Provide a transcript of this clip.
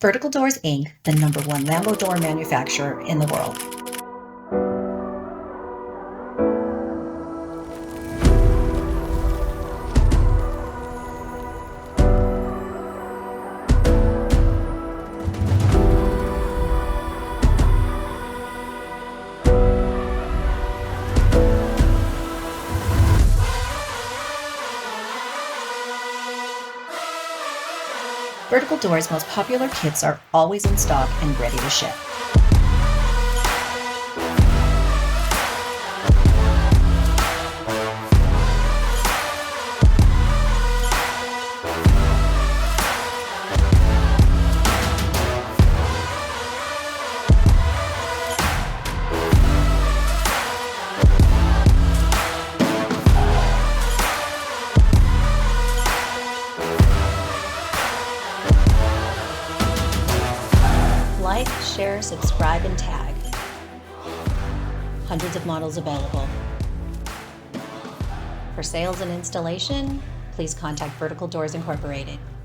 Vertical Doors Inc., the #1 Lambo door manufacturer in the world. Vertical Doors' most popular kits are always in stock and ready to ship. Like, share, subscribe, and tag. Hundreds of models available. For sales and installation, please contact Vertical Doors Incorporated.